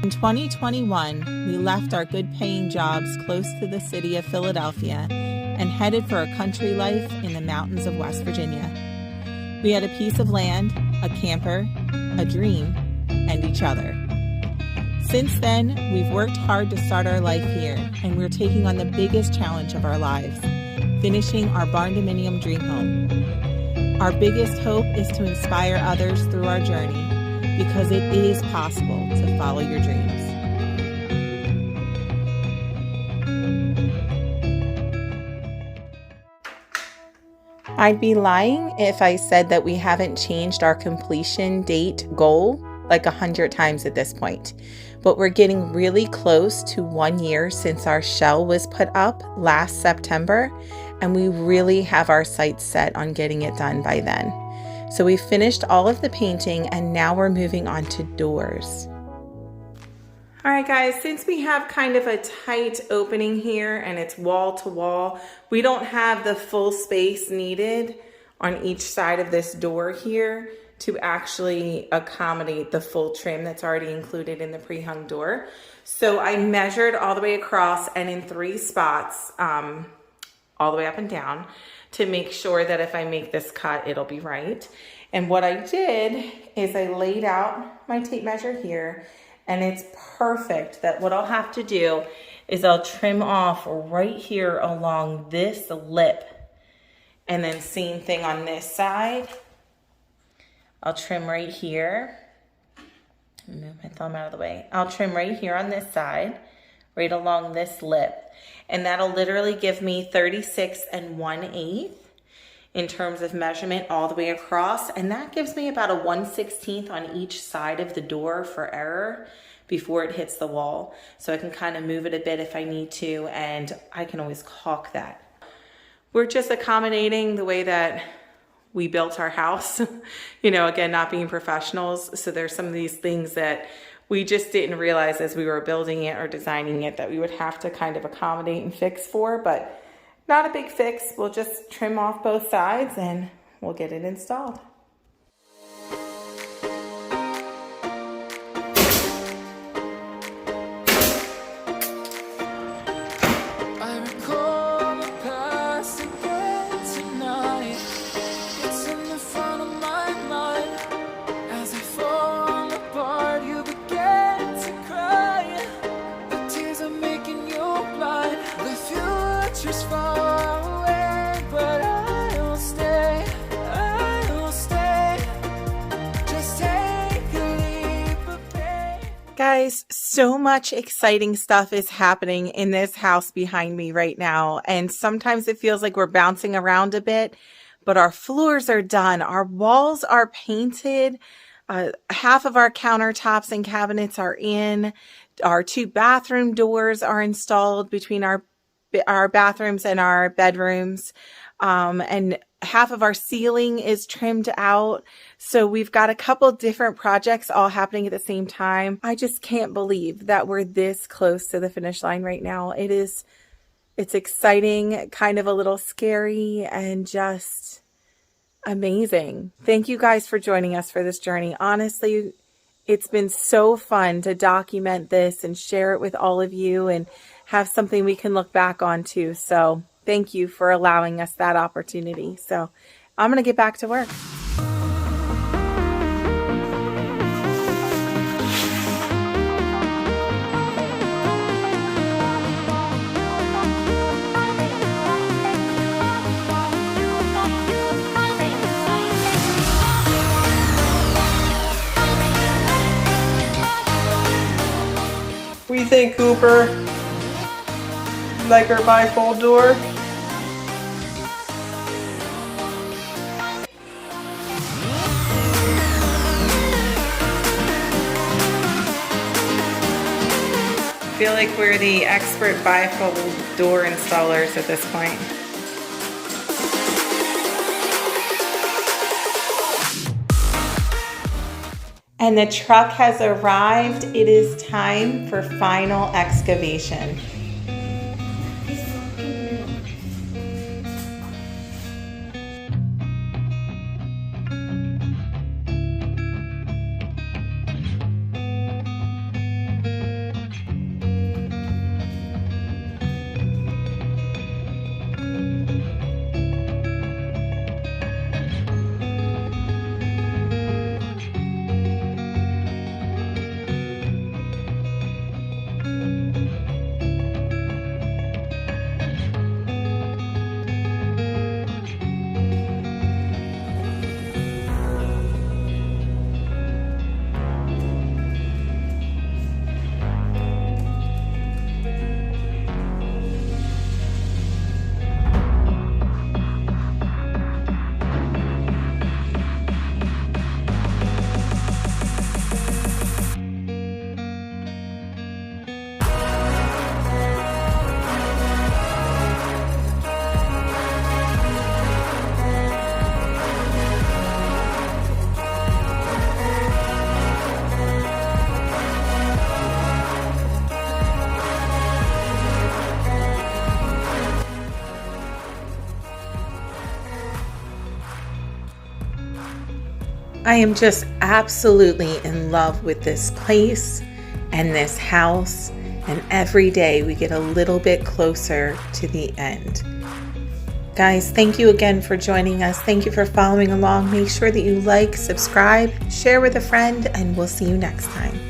In 2021, we left our good-paying jobs close to the city of Philadelphia and headed for a country life in the mountains of West Virginia. We had a piece of land, a camper, a dream, and each other. Since then, we've worked hard to start our life here, and we're taking on the biggest challenge of our lives, finishing our barndominium dream home. Our biggest hope is to inspire others through our journey, because it is possible to follow your dreams. I'd be lying if I said that we haven't changed our completion date goal like 100 times at this point. But we're getting really close to 1 year since our shell was put up last September, and we really have our sights set on getting it done by then. So we finished all of the painting and now we're moving on to doors. All right guys, since we have kind of a tight opening here and it's wall to wall, we don't have the full space needed on each side of this door here to actually accommodate the full trim that's already included in the pre-hung door. So I measured all the way across and in 3 spots, all the way up and down, to make sure that if I make this cut, it'll be right. And what I did is I laid out my tape measure here, and it's perfect that what I'll have to do is I'll trim off right here along this lip. And then same thing on this side. I'll trim right here. Move my thumb out of the way. I'll trim right here on this side, right along this lip. And that'll literally give me 36 1/8 in terms of measurement all the way across. And that gives me about a 1/16 on each side of the door for error before it hits the wall. So I can kind of move it a bit if I need to, and I can always caulk that. We're just accommodating the way that we built our house, you know, again, not being professionals. So there's some of these things that we just didn't realize as we were building it or designing it that we would have to kind of accommodate and fix for, but not a big fix. We'll just trim off both sides and we'll get it installed. Guys, so much exciting stuff is happening in this house behind me right now. And sometimes it feels like we're bouncing around a bit, but our floors are done. Our walls are painted. Half of our countertops and cabinets are in. Our 2 bathroom doors are installed between our bathrooms and our bedrooms. And half of our ceiling is trimmed out. So we've got a couple different projects all happening at the same time. I just can't believe that we're this close to the finish line right now. It's exciting, kind of a little scary, and just amazing. Thank you guys for joining us for this journey. Honestly, it's been so fun to document this and share it with all of you and have something we can look back on too. So thank you for allowing us that opportunity. So I'm going to get back to work. What do you think, Cooper? Like our bifold door? I feel like we're the expert bifold door installers at this point. And the truck has arrived. It is time for final excavation. I am just absolutely in love with this place and this house, and every day we get a little bit closer to the end. Guys, thank you again for joining us. Thank you for following along. Make sure that you like, subscribe, share with a friend, and we'll see you next time.